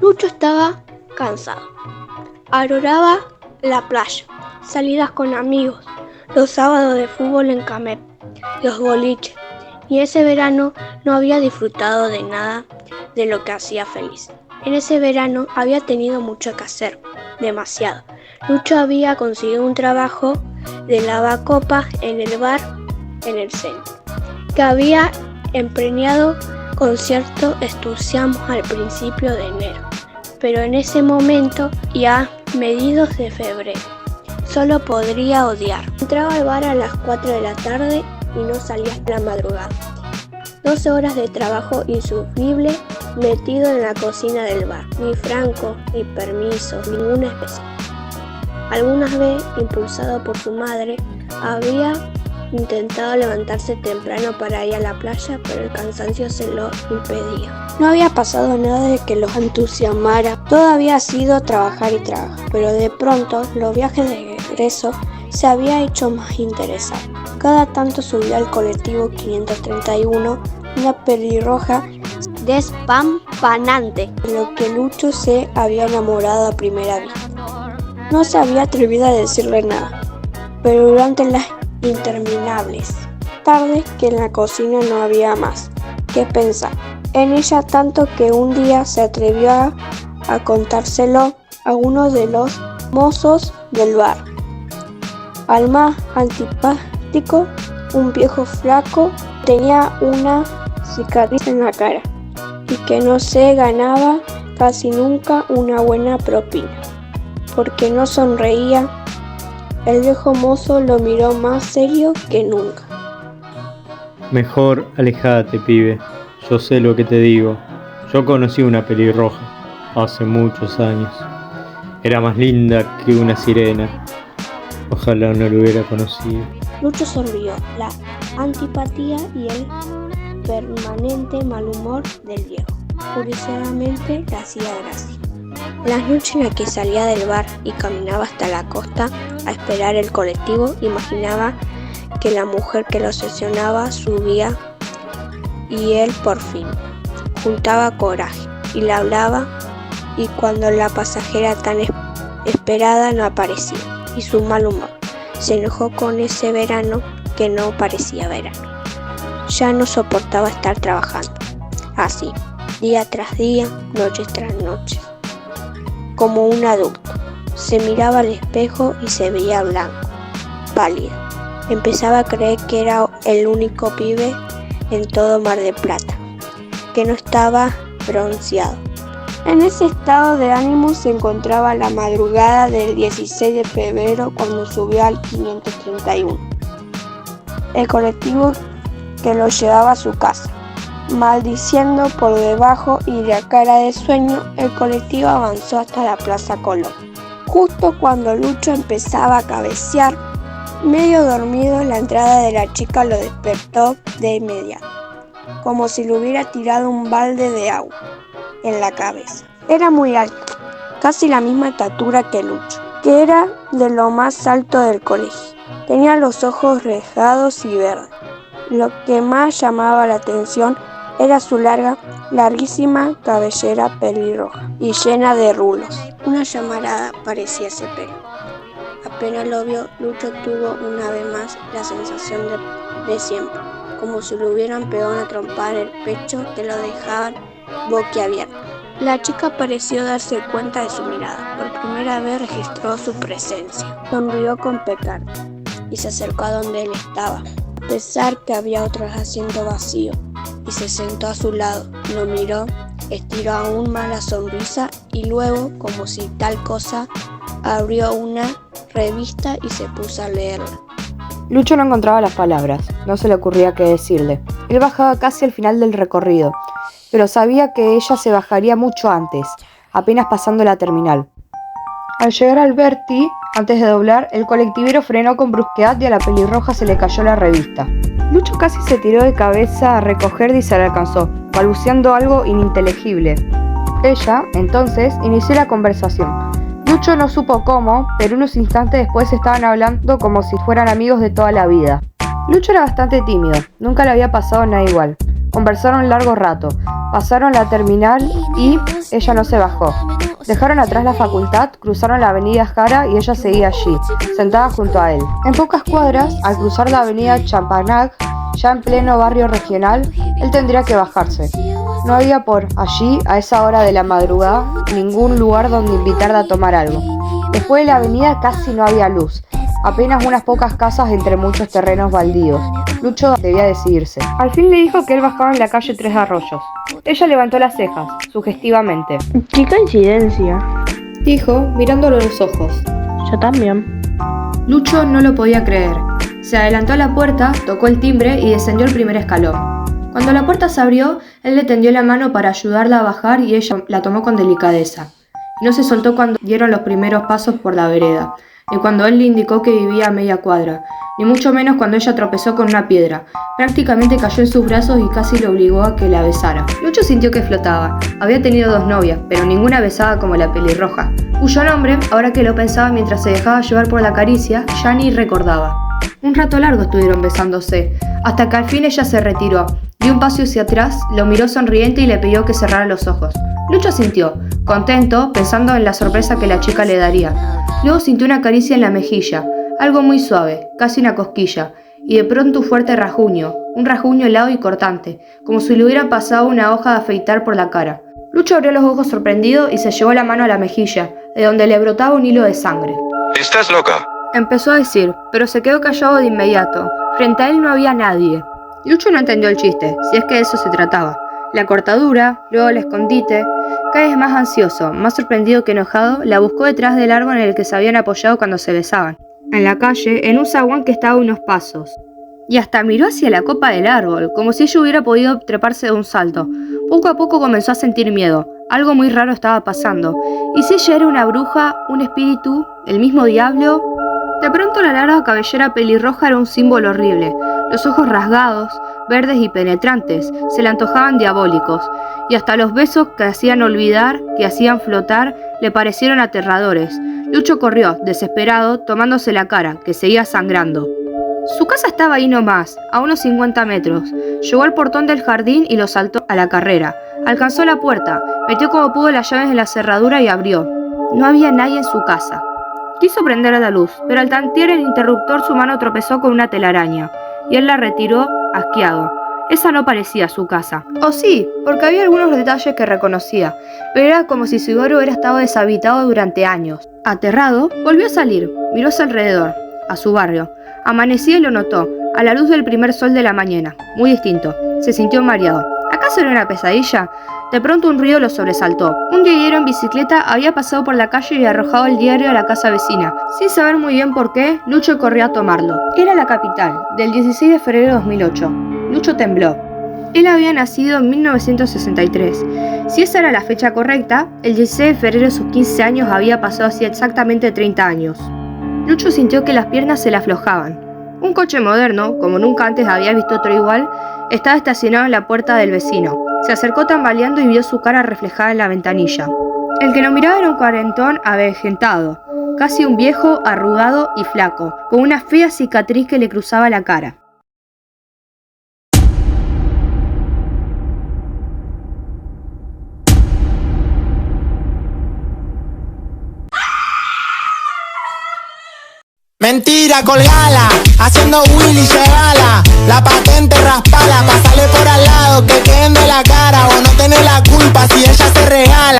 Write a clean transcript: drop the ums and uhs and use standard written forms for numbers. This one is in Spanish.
Lucho estaba cansado. Adoraba la playa, salidas con amigos, los sábados de fútbol en Camet, los boliches, y ese verano no había disfrutado de nada de lo que hacía feliz. En ese verano había tenido mucho que hacer, demasiado. Lucho había conseguido un trabajo de lavacopas en el bar en el centro, que había empeñado con cierto entusiasmo al principio de enero, pero en ese momento y a mediados de febrero solo podría odiar. Entraba al bar a las 4 de la tarde y no salía hasta la madrugada. 12 horas de trabajo insufrible metido en la cocina del bar, ni franco, ni permiso, ninguna especie. Algunas veces, impulsado por su madre, había intentado levantarse temprano para ir a la playa, pero el cansancio se lo impedía. No había pasado nada de que los entusiasmara, todo había sido trabajar y trabajar, pero de pronto los viajes de regreso se había hecho más interesante. Cada tanto subía al colectivo 531 una pelirroja despampanante, de lo que Lucho se había enamorado a primera vista. No se había atrevido a decirle nada, pero durante las interminables tardes que en la cocina no había más que pensar en ella, tanto que un día se atrevió a contárselo a uno de los mozos del bar, al más antipático, un viejo flaco, tenía una cicatriz en la cara y que no se ganaba casi nunca una buena propina, porque no sonreía. El viejo mozo lo miró más serio que nunca. Mejor alejate, pibe. Yo sé lo que te digo. Yo conocí una pelirroja hace muchos años. Era más linda que una sirena. Ojalá no lo hubiera conocido. Lucho sonrió. La antipatía y el permanente mal humor del viejo curiosamente le hacía gracia. Las noches en las que salía del bar y caminaba hasta la costa a esperar el colectivo, imaginaba que la mujer que lo obsesionaba subía y él por fin juntaba coraje y le hablaba, y cuando la pasajera tan esperada no aparecía, y su mal humor se enojó con ese verano que no parecía verano. Ya no soportaba estar trabajando así, día tras día, noche tras noche. Como un adulto, se miraba al espejo y se veía blanco, pálido. Empezaba a creer que era el único pibe en todo Mar del Plata, que no estaba bronceado. En ese estado de ánimo se encontraba la madrugada del 16 de febrero cuando subió al 531, el colectivo que lo llevaba a su casa. Maldiciendo por debajo y de cara de sueño, el colectivo avanzó hasta la Plaza Colón. Justo cuando Lucho empezaba a cabecear, medio dormido, la entrada de la chica lo despertó de inmediato, como si le hubiera tirado un balde de agua en la cabeza. Era muy alto, casi la misma estatura que Lucho, que era de lo más alto del colegio. Tenía los ojos rasgados y verdes. Lo que más llamaba la atención era su larguísima cabellera pelirroja y llena de rulos. Una llamarada parecía ese pelo. Apenas lo vio, Lucho tuvo una vez más la sensación de siempre, como si le hubieran pegado una trompada en el pecho que lo dejaban boquiabierto. La chica pareció darse cuenta de su mirada. Por primera vez registró su presencia. Sonrió con pecado y se acercó a donde él estaba, a pesar que había otro asiento vacío, y se sentó a su lado. Lo miró, estiró aún más la sonrisa y luego, como si tal cosa, abrió una revista y se puso a leerla. Lucho no encontraba las palabras, no se le ocurría qué decirle. Él bajaba casi al final del recorrido, pero sabía que ella se bajaría mucho antes, apenas pasando la terminal. Al llegar al Alberti, antes de doblar, el colectivero frenó con brusquedad y a la pelirroja se le cayó la revista. Lucho casi se tiró de cabeza a recoger y se la alcanzó, balbuceando algo ininteligible. Ella, entonces, inició la conversación. Lucho no supo cómo, pero unos instantes después estaban hablando como si fueran amigos de toda la vida. Lucho era bastante tímido, nunca le había pasado nada igual. Conversaron largo rato, pasaron la terminal y ella no se bajó. Dejaron atrás la facultad, cruzaron la avenida Jara y ella seguía allí, sentada junto a él. En pocas cuadras, al cruzar la avenida Champagnat, ya en pleno barrio regional, él tendría que bajarse. No había por allí, a esa hora de la madrugada, ningún lugar donde invitarla a tomar algo. Después de la avenida casi no había luz, apenas unas pocas casas entre muchos terrenos baldíos. Lucho debía decidirse. Al fin le dijo que él bajaba en la calle Tres Arroyos. Ella levantó las cejas, sugestivamente. ¡Qué coincidencia! Dijo, mirándolo a los ojos. Yo también. Lucho no lo podía creer. Se adelantó a la puerta, tocó el timbre y descendió el primer escalón. Cuando la puerta se abrió, él le tendió la mano para ayudarla a bajar y ella la tomó con delicadeza. No se soltó cuando dieron los primeros pasos por la vereda, ni cuando él le indicó que vivía a media cuadra, ni mucho menos cuando ella tropezó con una piedra. Prácticamente cayó en sus brazos y casi le obligó a que la besara. Lucho sintió que flotaba. Había tenido 2 novias, pero ninguna besaba como la pelirroja, cuyo nombre, ahora que lo pensaba mientras se dejaba llevar por la caricia, ya ni recordaba. Un rato largo estuvieron besándose, hasta que al fin ella se retiró, dio un paso hacia atrás, lo miró sonriente y le pidió que cerrara los ojos. Lucho sintió, contento, pensando en la sorpresa que la chica le daría. Luego sintió una caricia en la mejilla, algo muy suave, casi una cosquilla, y de pronto un fuerte rajuño, un rajuño helado y cortante, como si le hubiera pasado una hoja de afeitar por la cara. Lucho abrió los ojos sorprendido y se llevó la mano a la mejilla, de donde le brotaba un hilo de sangre. ¿Estás loca? Empezó a decir, pero se quedó callado de inmediato. Frente a él no había nadie. Lucho no entendió el chiste, si es que de eso se trataba. La cortadura, luego el escondite. Cada vez más ansioso, más sorprendido que enojado, la buscó detrás del árbol en el que se habían apoyado cuando se besaban. En la calle, en un zaguán que estaba a unos pasos. Y hasta miró hacia la copa del árbol, como si ella hubiera podido treparse de un salto. Poco a poco comenzó a sentir miedo. Algo muy raro estaba pasando. ¿Y si ella era una bruja, un espíritu, el mismo diablo? De pronto la larga cabellera pelirroja era un símbolo horrible. Los ojos rasgados, verdes y penetrantes, se le antojaban diabólicos, y hasta los besos que hacían olvidar, que hacían flotar, le parecieron aterradores. Lucho corrió, desesperado, tomándose la cara, que seguía sangrando. Su casa estaba ahí nomás, a unos 50 metros. Llegó al portón del jardín y lo saltó a la carrera. Alcanzó la puerta, metió como pudo las llaves en la cerradura y abrió. No había nadie en su casa. Quiso prender la luz, pero al tantear el interruptor su mano tropezó con una telaraña, y él la retiró, asqueado. Esa no parecía su casa. O sí, porque había algunos detalles que reconocía, pero era como si su hogar hubiera estado deshabitado durante años. Aterrado, volvió a salir, miró a su alrededor, a su barrio. Amanecía y lo notó, a la luz del primer sol de la mañana, muy distinto. Se sintió mareado. ¿Acaso era una pesadilla? De pronto un ruido lo sobresaltó. Un diario en bicicleta había pasado por la calle y arrojado el diario a la casa vecina. Sin saber muy bien por qué, Lucho corrió a tomarlo. Era la capital, del 16 de febrero de 2008. Lucho tembló. Él había nacido en 1963. Si esa era la fecha correcta, el 16 de febrero de sus 15 años había pasado hacía exactamente 30 años. Lucho sintió que las piernas se le aflojaban. Un coche moderno, como nunca antes había visto otro igual, estaba estacionado en la puerta del vecino. Se acercó tambaleando y vio su cara reflejada en la ventanilla. El que lo miraba era un cuarentón avejentado, casi un viejo, arrugado y flaco, con una fea cicatriz que le cruzaba la cara. Mentira, colgala, haciendo Willy, llegala. La patente raspala, pasale por al lado, que queden de la cara o no tenés la culpa si ella se regala.